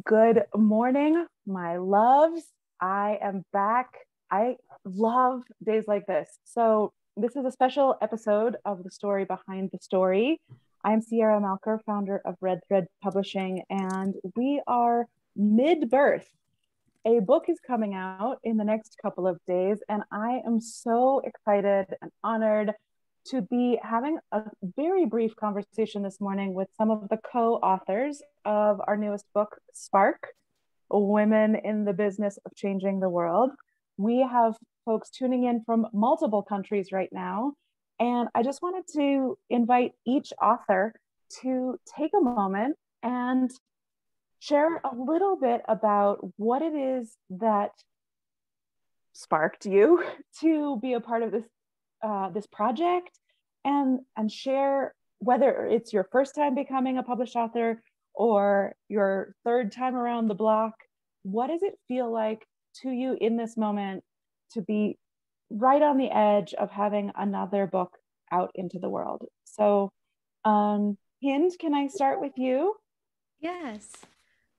Good morning, my loves. I am back. I love days like this. So, this is a special episode of the story behind the story. I'm Sierra Malker, founder of Red Thread Publishing, and we are mid birth. A book is coming out in the next couple of days, and I am so excited and honored to be having a very brief conversation this morning with some of the co-authors of our newest book, Spark: Women in the Business of Changing the World. We have folks tuning in from multiple countries right now, and I just wanted to invite each author to take a moment and share a little bit about what it is that sparked you to be a part of this project, and share whether it's your first time becoming a published author or your third time around the block. What does it feel like to you in this moment to be right on the edge of having another book out into the world? So, Hind, can I start with you? Yes.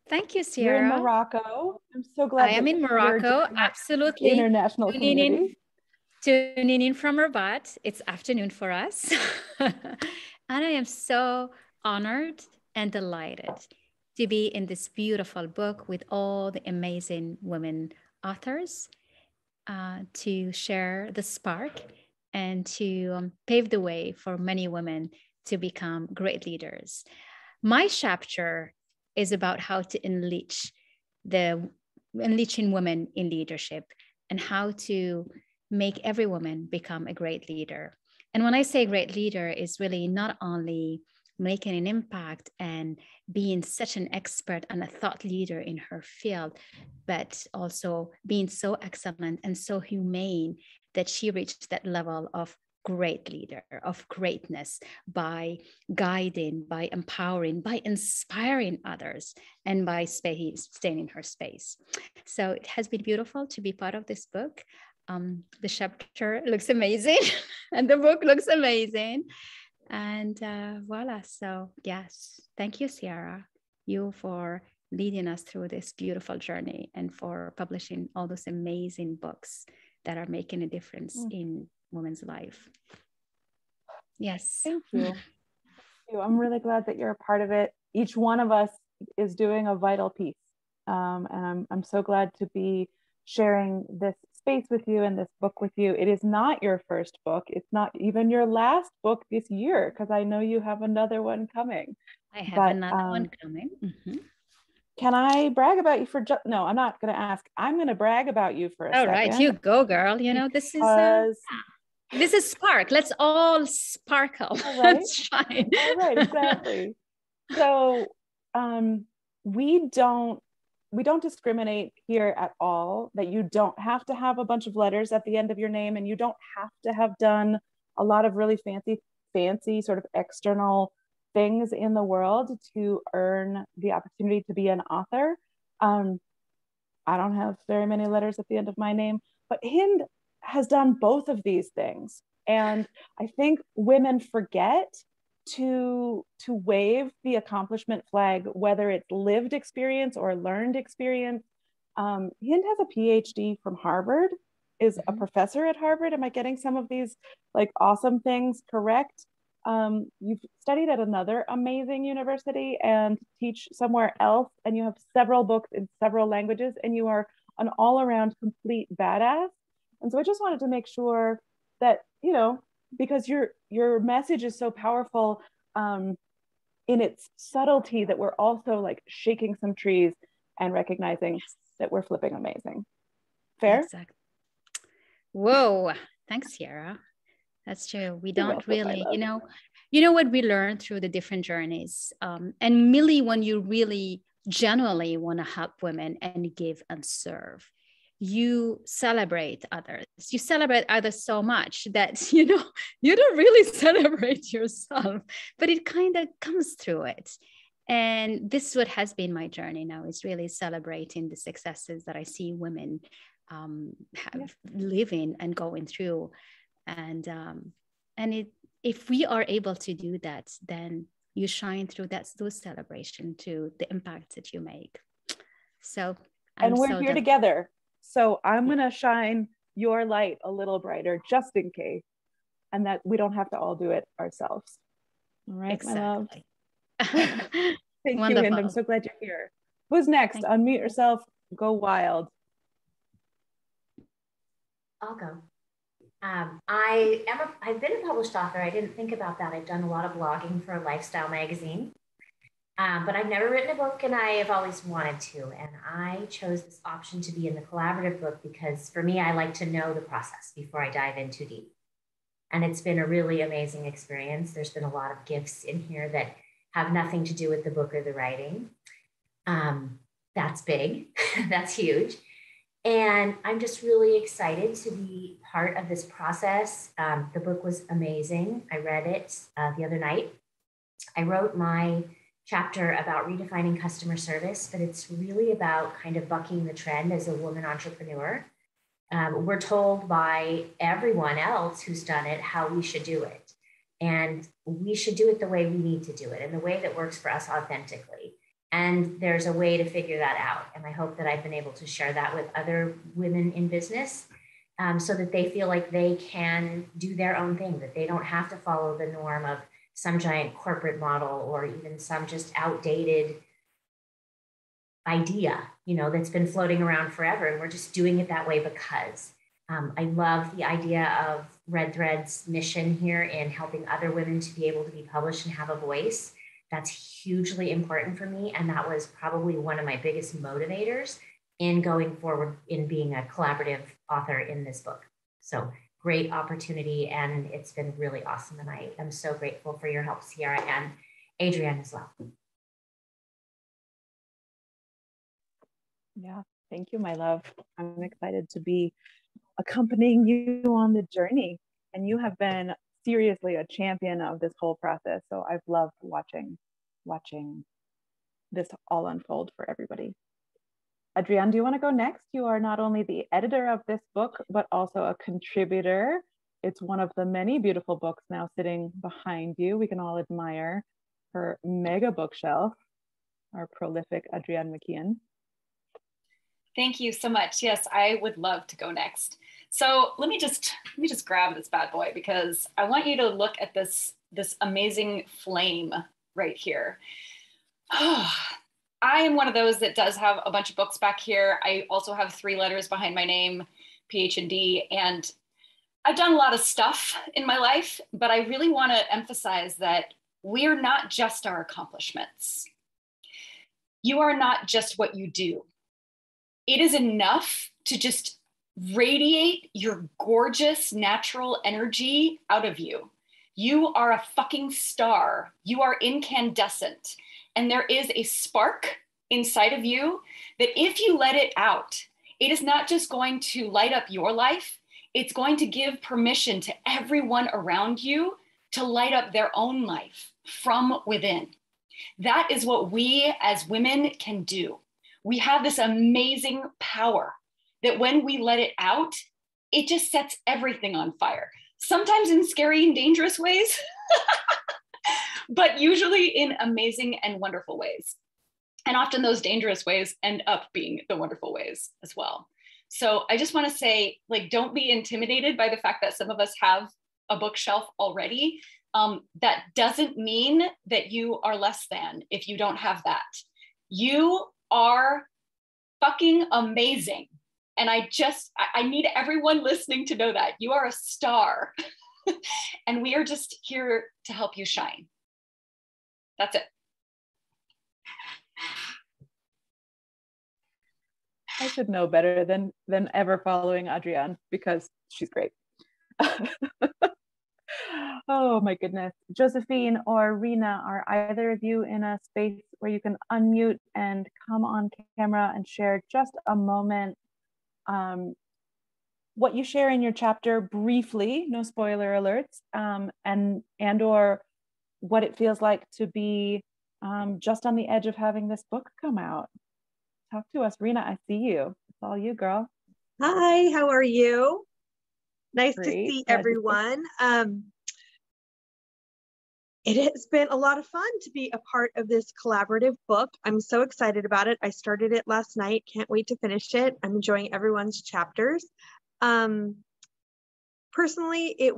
Thank you, You're in Sierra. Morocco. I'm so glad I am in Morocco. Absolutely. International community. Tuning in from Rabat. It's afternoon for us. And I am so honored and delighted to be in this beautiful book with all the amazing women authors, to share the spark and to pave the way for many women to become great leaders. My chapter is about how to enriching women in leadership and how to make every woman become a great leader. And when I say great leader, is really not only making an impact and being such an expert and a thought leader in her field, but also being so excellent and so humane that she reached that level of great leader, of greatness, by guiding, by empowering, by inspiring others, and by staying in her space. So it has been beautiful to be part of this book. The chapter looks amazing and the book looks amazing. And voila. So yes, thank you, Sierra, you for leading us through this beautiful journey and for publishing all those amazing books that are making a difference in women's life. Yes. Thank you. I'm really glad that you're a part of it. Each one of us is doing a vital piece. And I'm so glad to be sharing this space with you and this book with you. It is not your first book. It's not even your last book this year, because I know you have another one coming. I have another one coming. Mm-hmm. Can I brag about you for just, no, I'm not going to ask. I'm going to brag about you for a second. All right, you go, girl. You know, this is Spark. Let's all sparkle. All right. Let's shine. All right, exactly. So we don't discriminate here at all, that you don't have to have a bunch of letters at the end of your name, and you don't have to have done a lot of really fancy sort of external things in the world to earn the opportunity to be an author. I don't have very many letters at the end of my name, but Hind has done both of these things. And I think women forget to wave the accomplishment flag, whether it's lived experience or learned experience. Hind has a PhD from Harvard, is a professor at Harvard. Am I getting some of these like awesome things correct? You've studied at another amazing university and teach somewhere else, and you have several books in several languages, and you are an all-around complete badass. And so I just wanted to make sure that, you know, because your message is so powerful in its subtlety, that we're also like shaking some trees and recognizing that we're flipping amazing. Fair? Exactly. Whoa. Thanks, Sierra. That's true. We don't really, you know what we learn through the different journeys. And Millie, when you really genuinely want to help women and give and serve, you celebrate others. You celebrate others so much that, you don't really celebrate yourself, but it kind of comes through it. And this is what has been my journey now, is really celebrating the successes that I see women living and going through. And if we are able to do that, then you shine through those celebration to the impact that you make. So I'm And we're so here together. So I'm going to shine your light a little brighter just in case, and that we don't have to all do it ourselves. All right, exactly. my love. Thank you, Hind. I'm Wonderful. so glad you're here. Who's next? Unmute yourself. Go wild. I'll go. I've been a published author. I didn't think about that. I've done a lot of blogging for a lifestyle magazine, but I've never written a book, and I have always wanted to. And I chose this option to be in the collaborative book because for me, I like to know the process before I dive in too deep. And it's been a really amazing experience. There's been a lot of gifts in here that have nothing to do with the book or the writing. That's big. That's huge. And I'm just really excited to be part of this process. The book was amazing. I read it the other night. I wrote my chapter about redefining customer service, but it's really about kind of bucking the trend as a woman entrepreneur. We're told by everyone else who's done it how we should do it. And we should do it the way we need to do it, and the way that works for us authentically. And there's a way to figure that out. And I hope that I've been able to share that with other women in business so that they feel like they can do their own thing, that they don't have to follow the norm of some giant corporate model or even some just outdated idea, that's been floating around forever. And we're just doing it that way because I love the idea of Red Thread's mission here in helping other women to be able to be published and have a voice. That's hugely important for me. And that was probably one of my biggest motivators in going forward in being a collaborative author in this book. So great opportunity. And it's been really awesome. And I am so grateful for your help, Sierra, and Adrienne as well. Yeah, thank you, my love. I'm excited to be accompanying you on the journey. And you have been seriously a champion of this whole process. So I've loved watching this all unfold for everybody. Adrienne, do you want to go next? You are not only the editor of this book, but also a contributor. It's one of the many beautiful books now sitting behind you. We can all admire her mega bookshelf, our prolific Adrienne McKeon. Thank you so much. Yes, I would love to go next. So let me just grab this bad boy because I want you to look at this amazing flame right here. I am one of those that does have a bunch of books back here. I also have 3 letters behind my name, PhD, and I've done a lot of stuff in my life, but I really want to emphasize that we are not just our accomplishments. You are not just what you do. It is enough to just radiate your gorgeous natural energy out of you. You are a fucking star. You are incandescent. And there is a spark inside of you that if you let it out, it is not just going to light up your life, it's going to give permission to everyone around you to light up their own life from within. That is what we as women can do. We have this amazing power that when we let it out, it just sets everything on fire. Sometimes in scary and dangerous ways, but usually in amazing and wonderful ways. And often those dangerous ways end up being the wonderful ways as well. So I just want to say, don't be intimidated by the fact that some of us have a bookshelf already. That doesn't mean that you are less than if you don't have that. You are fucking amazing. And I need everyone listening to know that you are a star and we are just here to help you shine. That's it. I should know better than ever following Adrienne because she's great. Oh my goodness. Josephine or Rena, are either of you in a space where you can unmute and come on camera and share just a moment what you share in your chapter briefly, no spoiler alerts, and or what it feels like to be just on the edge of having this book come out. Talk to us. Rena, I see you. It's all you, girl. Hi, how are you? Nice Great. to see everyone. It has been a lot of fun to be a part of this collaborative book. I'm so excited about it. I started it last night. Can't wait to finish it. I'm enjoying everyone's chapters. Personally, it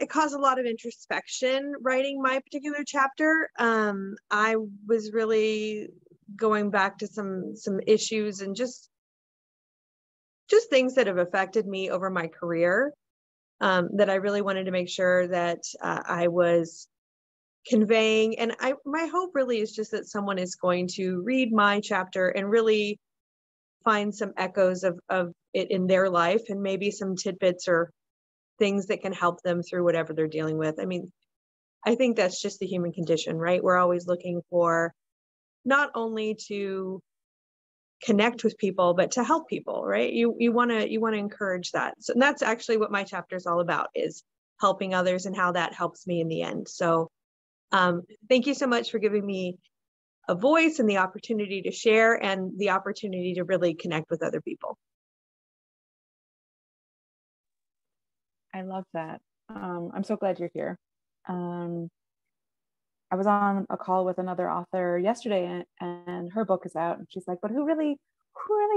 caused a lot of introspection writing my particular chapter. I was really going back to some issues and just things that have affected me over my career, that I really wanted to make sure that I was conveying. And my hope really is just that someone is going to read my chapter and really find some echoes of it in their life, and maybe some tidbits or things that can help them through whatever they're dealing with. I mean, I think that's just the human condition, right? We're always looking for not only to connect with people, but to help people, right? You want to encourage that. So that's actually what my chapter is all about, is helping others and how that helps me in the end. So thank you so much for giving me a voice and the opportunity to share, and the opportunity to really connect with other people. I love that. I'm so glad you're here. I was on a call with another author yesterday, and her book is out, and she's like, but who really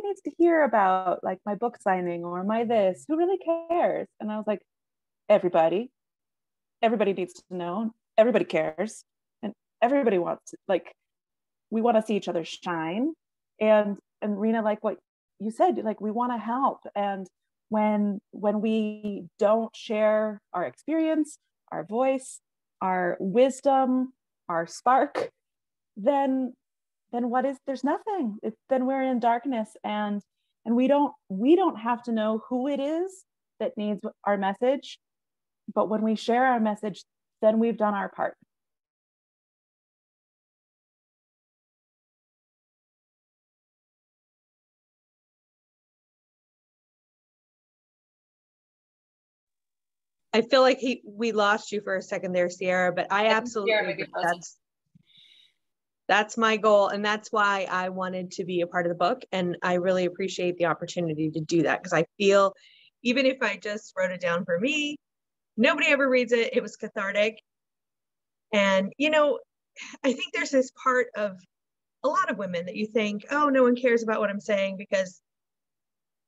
needs to hear about like my book signing or my this? Who really cares? And I was like, everybody needs to know. Everybody cares, and everybody wants, like, we want to see each other shine. And Rena, like what you said, like, we want to help. And when we don't share our experience, our voice, our wisdom, our spark, then what is, there's nothing. Then we're in darkness, and we don't have to know who it is that needs our message, but when we share our message, then we've done our part. I feel like we lost you for a second there, Sierra, but I absolutely agree. That's my goal. And that's why I wanted to be a part of the book. And I really appreciate the opportunity to do that, because I feel, even if I just wrote it down for me, nobody ever reads it. It was cathartic. And, I think there's this part of a lot of women that you think, oh, no one cares about what I'm saying because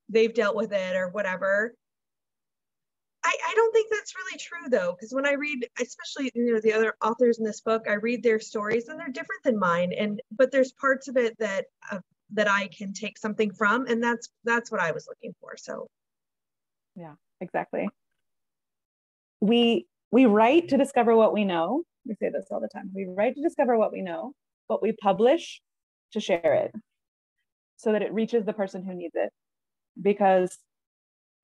they've dealt with it or whatever. I don't think that's really true, though, because when I read, especially the other authors in this book, I read their stories and they're different than mine, but there's parts of it that I can take something from, and that's what I was looking for. So, yeah, exactly. We write to discover what we know. We say this all the time. We write to discover what we know, but we publish to share it so that it reaches the person who needs it. Because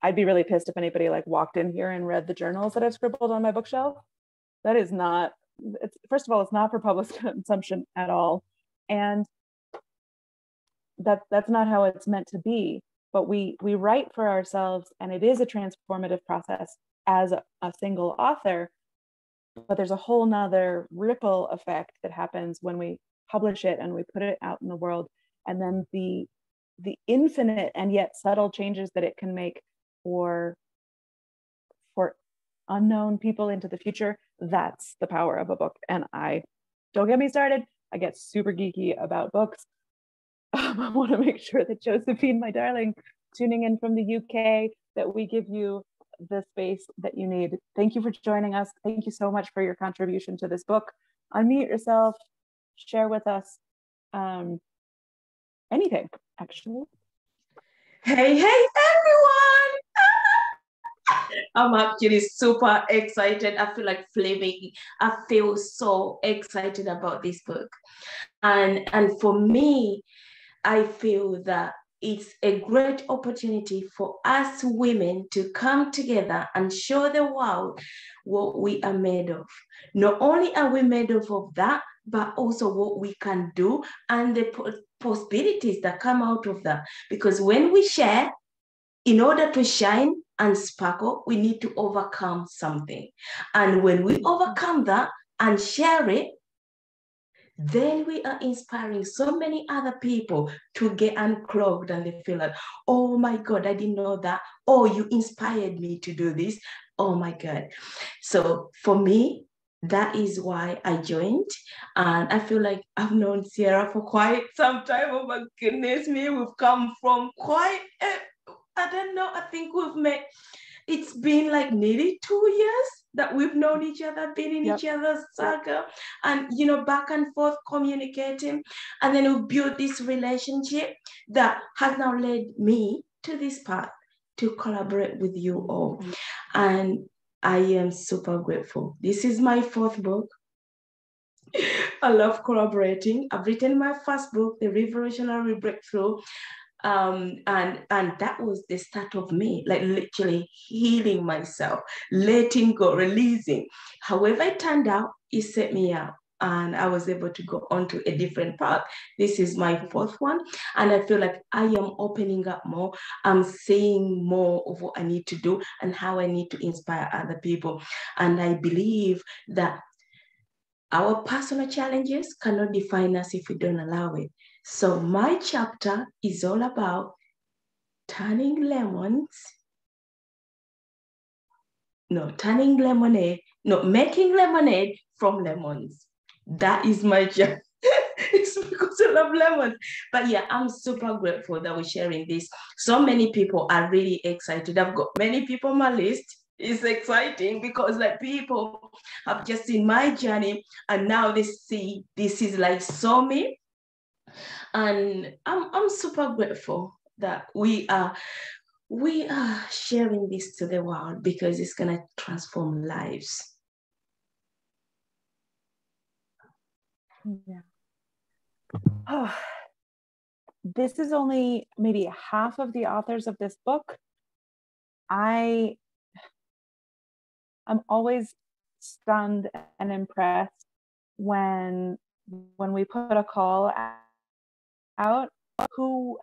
I'd be really pissed if anybody like walked in here and read the journals that I've scribbled on my bookshelf. That is not, first of all, it's not for public consumption at all. And that's not how it's meant to be. But we write for ourselves, and it is a transformative process as a single author. But there's a whole nother ripple effect that happens when we publish it and we put it out in the world. And then the infinite and yet subtle changes that it can make for unknown people into the future, that's the power of a book. And don't get me started, I get super geeky about books. I want to make sure that Josephine, my darling, tuning in from the UK, that we give you the space that you need. Thank you for joining us. Thank you so much for your contribution to this book. Unmute yourself, share with us anything, actually. Hey, everyone! I'm actually super excited. I feel like flaming. I feel so excited about this book. And for me, I feel that it's a great opportunity for us women to come together and show the world what we are made of. Not only are we made of that, but also what we can do and the possibilities that come out of that. Because when we share, in order to shine and sparkle, we need to overcome something. And when we overcome that and share it, then we are inspiring so many other people to get unclogged, and they feel like, oh my God, I didn't know that. Oh, you inspired me to do this. Oh my God. So for me, that is why I joined. And I feel like I've known Sierra for quite some time. Oh my goodness me, we've come from quite, I don't know, I think we've met, it's been like nearly 2 years that we've known each other, been in each other's circle, and back and forth communicating. And then we built this relationship that has now led me to this path to collaborate with you all. And I am super grateful. This is my fourth book. I love collaborating. I've written my first book, The Revolutionary Breakthrough. And that was the start of me, like literally healing myself, letting go, releasing. However it turned out, it set me up, and I was able to go on to a different path. This is my fourth one, and I feel like I am opening up more. I'm seeing more of what I need to do and how I need to inspire other people. And I believe that our personal challenges cannot define us if we don't allow it. So my chapter is all about turning lemons, turning lemonade, making lemonade from lemons. That is my chapter. It's because I love lemons. But yeah, I'm super grateful that we're sharing this. So many people are really excited. I've got many people on my list. It's exciting because like people have just seen my journey, and now they see this is like so me. And I'm super grateful that we are sharing this to the world, because it's gonna transform lives. Yeah. Oh, this is only maybe half of the authors of this book. I'm always stunned and impressed when we put a call out, who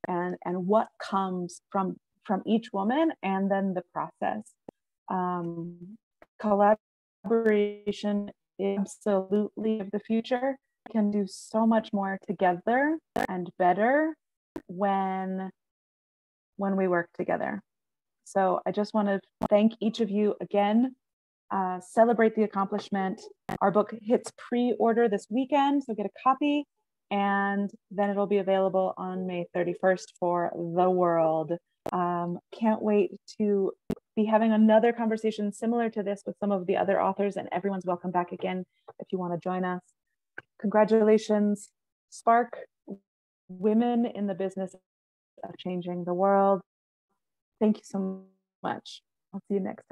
and what comes from each woman, and then the process. Collaboration is absolutely of the future. We can do so much more together and better when we work together. So I just want to thank each of you again. Celebrate the accomplishment. Our book hits pre-order this weekend, so get a copy, and then it'll be available on May 31st for the world. Can't wait to be having another conversation similar to this with some of the other authors, and everyone's welcome back again if you want to join us. Congratulations, Spark women in the business of changing the world. Thank you so much. I'll see you next time.